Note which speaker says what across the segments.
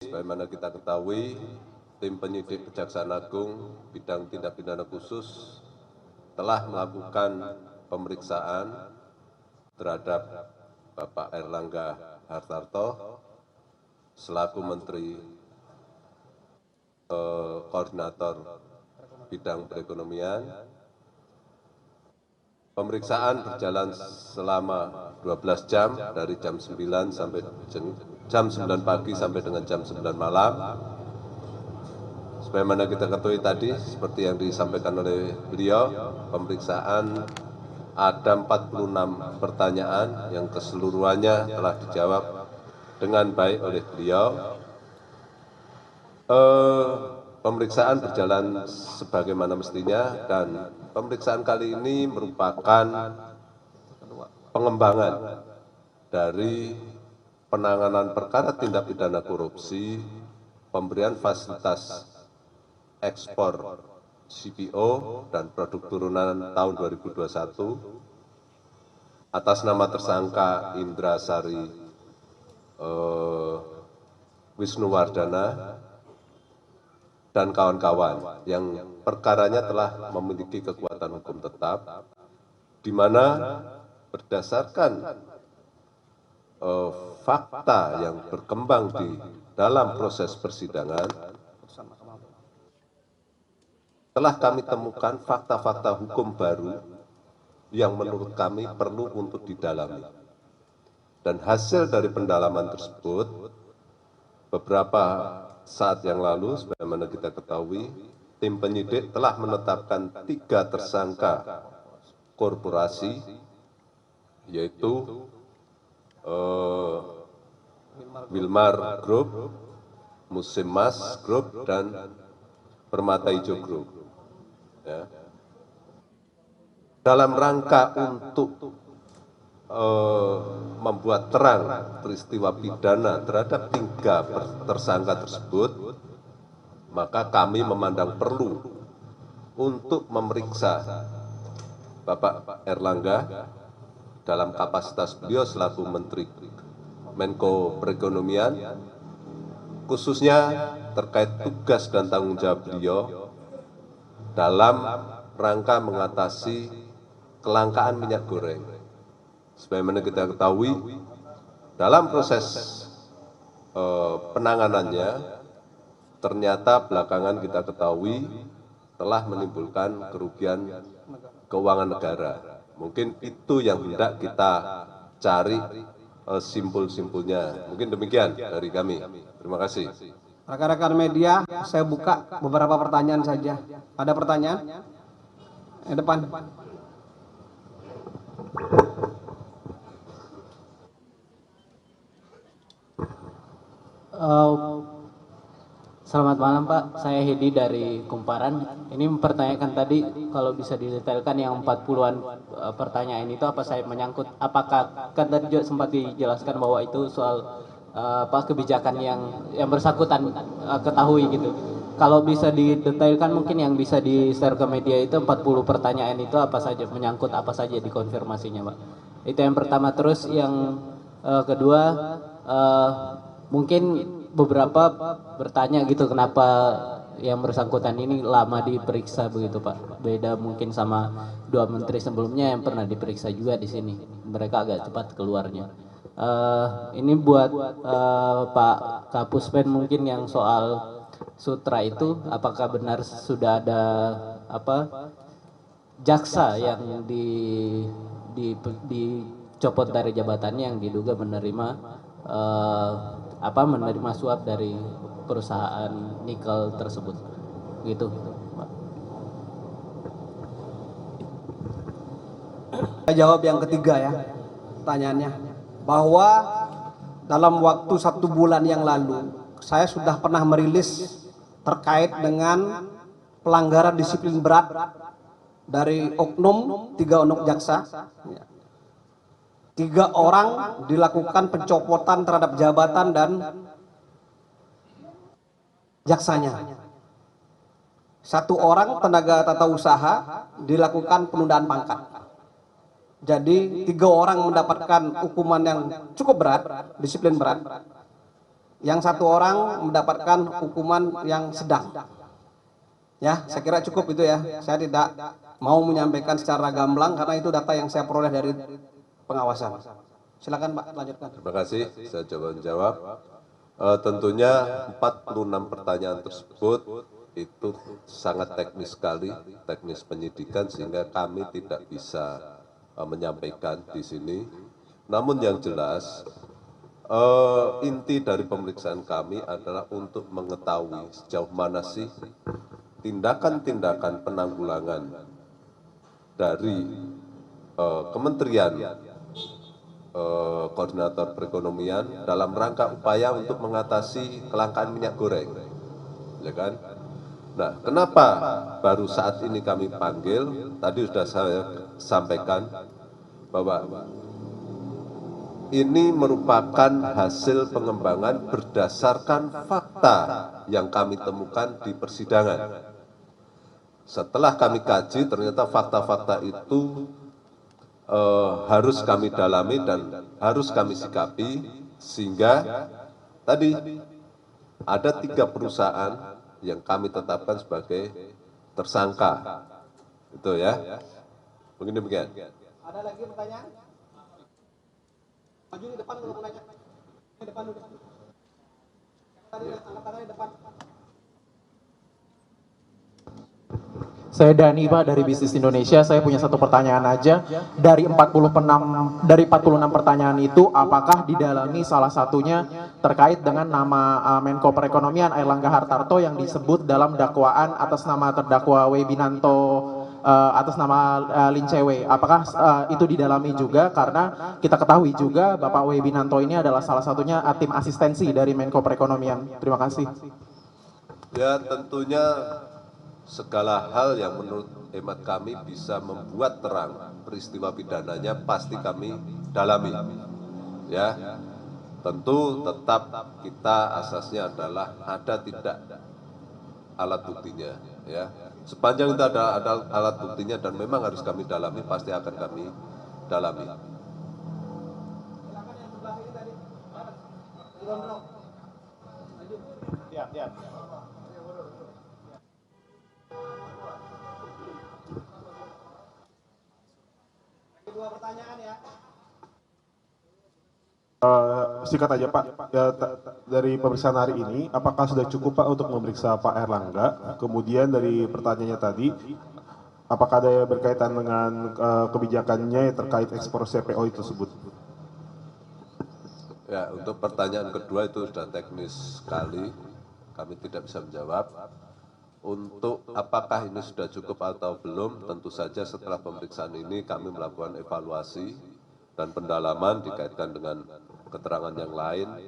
Speaker 1: sebagaimana kita ketahui, tim penyidik Kejaksaan Agung bidang tindak pidana khusus telah melakukan pemeriksaan terhadap Bapak Airlangga Hartarto selaku Menteri Koordinator Bidang Perekonomian. Pemeriksaan berjalan selama 12 jam dari jam 9 sampai jam 9 pagi sampai dengan jam 9 malam. Sebagaimana kita ketahui tadi, seperti yang disampaikan oleh beliau, pemeriksaan ada 46 pertanyaan yang keseluruhannya telah dijawab dengan baik oleh beliau. Pemeriksaan berjalan sebagaimana mestinya dan pemeriksaan kali ini merupakan pengembangan dari penanganan perkara tindak pidana korupsi, pemberian fasilitas ekspor CPO dan produk turunan tahun 2021 atas nama tersangka Indra Sari Wisnuwardana dan kawan-kawan yang perkaranya telah memiliki kekuatan hukum tetap, di mana berdasarkan fakta yang berkembang di dalam proses persidangan, telah kami temukan fakta-fakta hukum baru yang menurut kami perlu untuk didalami. Dan hasil dari pendalaman tersebut, beberapa saat yang lalu, sebagaimana kita ketahui, tim penyidik telah menetapkan 3 tersangka korporasi, yaitu Wilmar Group, Musim Mas Group, dan Permata Hijau Group. Ya. Dalam rangka untuk membuat terang peristiwa pidana terhadap 3 tersangka tersebut, maka kami memandang perlu untuk memeriksa Bapak Airlangga dalam kapasitas beliau selaku Menteri Menko Perekonomian, khususnya terkait tugas dan tanggung jawab beliau dalam rangka mengatasi kelangkaan minyak goreng. Sebagaimana kita ketahui, dalam proses penanganannya, ternyata belakangan kita ketahui telah menimbulkan kerugian keuangan negara. Mungkin itu yang hendak kita cari simpul-simpulnya. Mungkin demikian dari kami. Terima kasih.
Speaker 2: Rekan-rekan media, saya buka beberapa pertanyaan saja. Ada pertanyaan? Depan.
Speaker 3: Selamat malam Pak, saya Hedi dari Kumparan. Ini mempertanyakan tadi kalau bisa didetailkan yang 40-an pertanyaan itu apa saya menyangkut, apakah kan tadi juga sempat dijelaskan bahwa itu soal kebijakan yang bersangkutan ketahui gitu. Kalau bisa didetailkan mungkin yang bisa di-share ke media itu 40 pertanyaan itu apa saja, menyangkut apa saja dikonfirmasinya Pak. Itu yang pertama. Terus yang kedua, mungkin beberapa bertanya gitu kenapa yang bersangkutan ini lama diperiksa begitu Pak. Beda mungkin sama 2 menteri sebelumnya yang pernah diperiksa juga di sini. Mereka agak cepat keluarnya. Ini buat Pak Kapuspen mungkin yang soal sutra itu, apakah benar sudah ada jaksa yang dicopot dari jabatannya yang diduga menerima menerima suap dari perusahaan nikel tersebut, gitu.
Speaker 2: Saya jawab yang ketiga ya, pertanyaannya, bahwa dalam waktu 1 bulan yang lalu saya sudah pernah merilis terkait dengan pelanggaran disiplin berat dari oknum 3 oknum jaksa. 3 orang dilakukan pencopotan terhadap jabatan dan jaksanya. 1 orang tenaga tata usaha dilakukan penundaan pangkat. Jadi 3 orang mendapatkan hukuman yang cukup berat, disiplin berat. yang satu orang mendapatkan hukuman yang sedang. Ya, saya kira cukup itu ya. Saya tidak mau menyampaikan secara gamblang karena itu data yang saya peroleh dari pengawasan. Silakan Pak, lanjutkan.
Speaker 1: Terima kasih, saya coba menjawab. Tentunya 46 pertanyaan tersebut itu sangat teknis sekali, teknis penyidikan, sehingga kami tidak bisa menyampaikan di sini. Namun yang jelas, inti dari pemeriksaan kami adalah untuk mengetahui sejauh mana sih tindakan-tindakan penanggulangan dari Kementerian Koordinator Perekonomian dalam rangka upaya untuk mengatasi kelangkaan minyak goreng, ya kan? Nah, kenapa baru saat ini kami panggil? Tadi sudah saya sampaikan bahwa ini merupakan hasil pengembangan berdasarkan fakta yang kami temukan di persidangan. Setelah kami kaji, ternyata fakta-fakta itu harus kami dalami dan harus kami sikapi, sehingga tadi ada 3 perusahaan yang kami tetapkan sebagai tersangka. Itu ya. Mungkin demikian.
Speaker 2: Ada lagi pertanyaan? Maju di depan kalau mau nanya. Di depan dulu. Tadi angkat tangannya di depan.
Speaker 4: Saya Dani Pak dari Bisnis Indonesia. Saya punya satu pertanyaan aja. Dari 46 pertanyaan itu, apakah didalami salah satunya terkait dengan nama Menko Perekonomian Airlangga Hartarto yang disebut dalam dakwaan atas nama terdakwa Webinanto atas nama Lincewe? Apakah itu didalami juga, karena kita ketahui juga Bapak Webinanto ini adalah salah satunya tim asistensi dari Menko Perekonomian. Terima kasih.
Speaker 1: Ya, tentunya segala hal yang menurut hemat kami bisa membuat terang peristiwa pidananya pasti kami dalami. Ya, tentu tetap kita asasnya adalah ada tidak alat buktinya. Ya, sepanjang itu ada alat buktinya dan memang harus kami dalami, pasti akan kami dalami.
Speaker 2: Dua pertanyaan ya.
Speaker 5: Singkat aja Pak, ya, dari pemeriksaan hari ini, apakah sudah cukup Pak untuk memeriksa Pak Airlangga? Kemudian dari pertanyaannya tadi, apakah ada yang berkaitan dengan kebijakannya terkait ekspor CPO itu tersebut?
Speaker 1: Ya, untuk pertanyaan kedua itu sudah teknis sekali, kami tidak bisa menjawab. Untuk apakah ini sudah cukup atau belum, tentu saja setelah pemeriksaan ini kami melakukan evaluasi dan pendalaman dikaitkan dengan keterangan yang lain,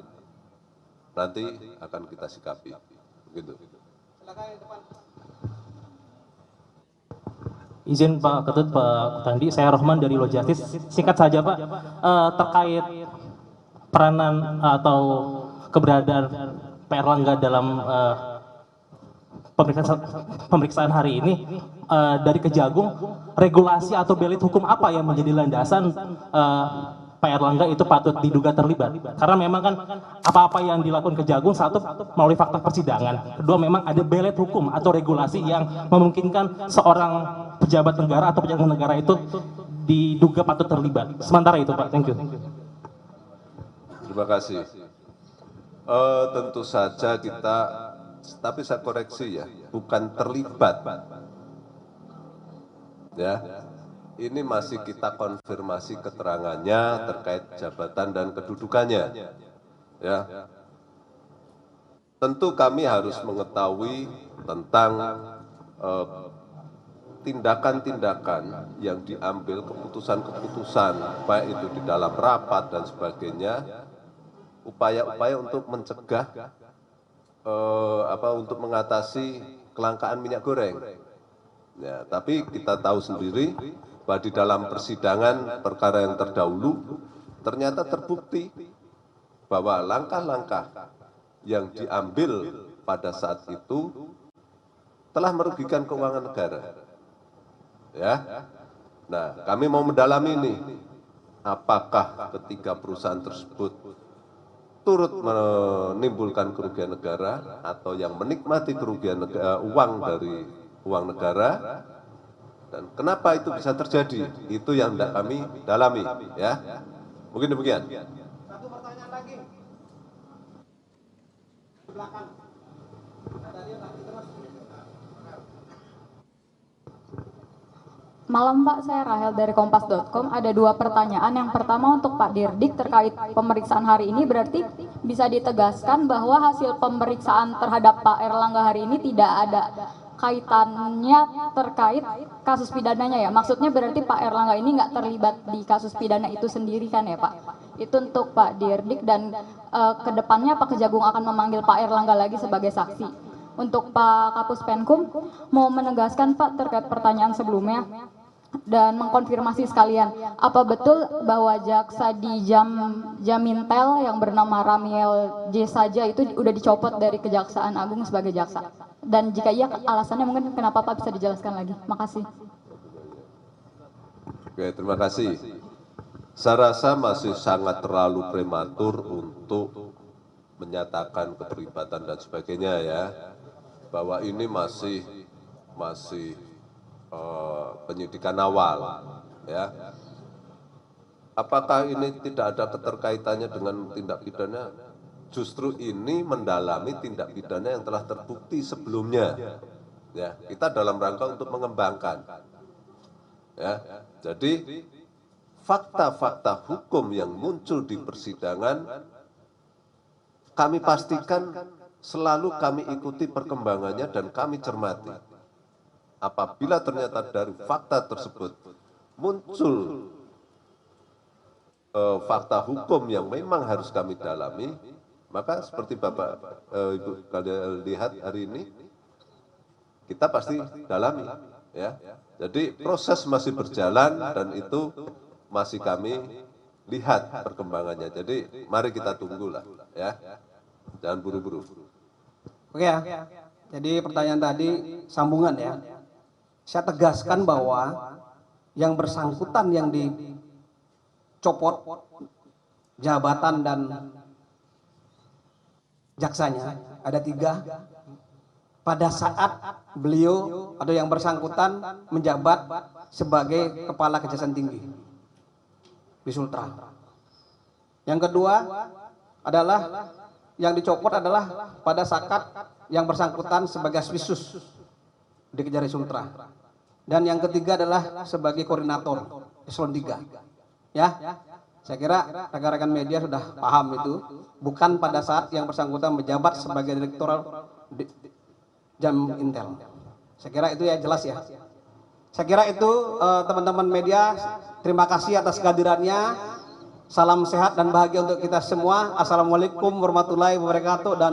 Speaker 1: nanti akan kita sikapi. Begitu.
Speaker 6: Izin Pak Ketut, Pak Tandi, saya Rohman dari Lojatis. Singkat saja Pak, terkait peranan atau keberadaan Pak Airlangga dalam pemeriksaan hari ini, dari Kejagung, regulasi atau belit hukum apa yang menjadi landasan Pak Airlangga itu patut diduga terlibat? Karena memang kan apa-apa yang dilakukan Kejagung, satu melalui fakta persidangan, kedua memang ada belit hukum atau regulasi yang memungkinkan seorang pejabat negara atau pejabat negara itu diduga patut terlibat. Sementara itu Pak, thank you.
Speaker 1: Terima kasih. Tentu saja kita, tapi saya koreksi ya, bukan terlibat. Ya, ini masih kita konfirmasi keterangannya terkait jabatan dan kedudukannya. Ya, tentu kami harus mengetahui tentang tindakan-tindakan yang diambil, keputusan-keputusan, baik itu di dalam rapat dan sebagainya, upaya-upaya untuk mencegah, untuk mengatasi kelangkaan minyak goreng. Ya, tapi kita tahu sendiri bahwa di dalam persidangan perkara yang terdahulu ternyata terbukti bahwa langkah-langkah yang diambil pada saat itu telah merugikan keuangan negara. Ya. Nah, kami mau mendalami ini, apakah ketiga perusahaan tersebut turut menimbulkan kerugian negara atau yang menikmati kerugian uang dari uang negara, dan kenapa itu bisa terjadi, itu yang tidak kami dalami, ya. Mungkin demikian.
Speaker 2: Satu pertanyaan lagi. Di belakang.
Speaker 7: Malam Pak, saya Rahel dari Kompas.com. Ada 2 pertanyaan. Yang pertama untuk Pak Dirdik terkait pemeriksaan hari ini, berarti bisa ditegaskan bahwa hasil pemeriksaan terhadap Pak Erlangga hari ini tidak ada kaitannya terkait kasus pidananya ya? Maksudnya berarti Pak Erlangga ini nggak terlibat di kasus pidana itu sendiri kan ya Pak? Itu untuk Pak Dirdik, dan kedepannya Pak Kejagung akan memanggil Pak Erlangga lagi sebagai saksi. Untuk Pak Kapus Penkum, mau menegaskan Pak terkait pertanyaan sebelumnya dan mengkonfirmasi sekalian, apa betul bahwa jaksa di Jamintel yang bernama Ramiel J saja itu udah dicopot dari Kejaksaan Agung sebagai jaksa? Dan jika iya, alasannya mungkin kenapa Pak, bisa dijelaskan lagi? Makasih.
Speaker 1: Oke, terima kasih. Saya rasa masih sangat terlalu prematur untuk menyatakan keterlibatan dan sebagainya ya, bahwa ini masih penyidikan awal, ya. Apakah ini tidak ada keterkaitannya dengan tindak pidana? Justru ini mendalami tindak pidana yang telah terbukti sebelumnya. Ya, kita dalam rangka untuk mengembangkan. Ya, jadi fakta-fakta hukum yang muncul di persidangan kami pastikan selalu kami ikuti perkembangannya dan kami cermati. Apabila ternyata dari fakta tersebut muncul fakta hukum yang memang harus kami dalami, maka seperti Bapak Ibu kalian lihat hari ini, kita pasti dalami, ya. Jadi proses masih berjalan dan itu masih kami lihat perkembangannya. Jadi mari kita tunggulah, ya. Jangan buru-buru.
Speaker 2: Oke ya. Jadi pertanyaan tadi sambungan ya. Saya tegaskan bahwa yang bersangkutan yang dicopot jabatan dan jaksanya ada 3 pada saat beliau atau yang bersangkutan menjabat sebagai Kepala Kejaksaan Tinggi di Sultra. Yang kedua adalah yang dicopot adalah pada saat yang bersangkutan sebagai Aswisus di Kejari Sultra. Dan yang ketiga adalah sebagai koordinator eselon 3. Ya, saya kira rekan-rekan media sudah paham itu. Bukan pada saat yang bersangkutan menjabat sebagai direktur Jamintel. Saya kira itu ya jelas ya. Saya kira itu teman-teman media, terima kasih atas kehadirannya. Salam sehat dan bahagia untuk kita semua. Assalamualaikum warahmatullahi wabarakatuh. Dan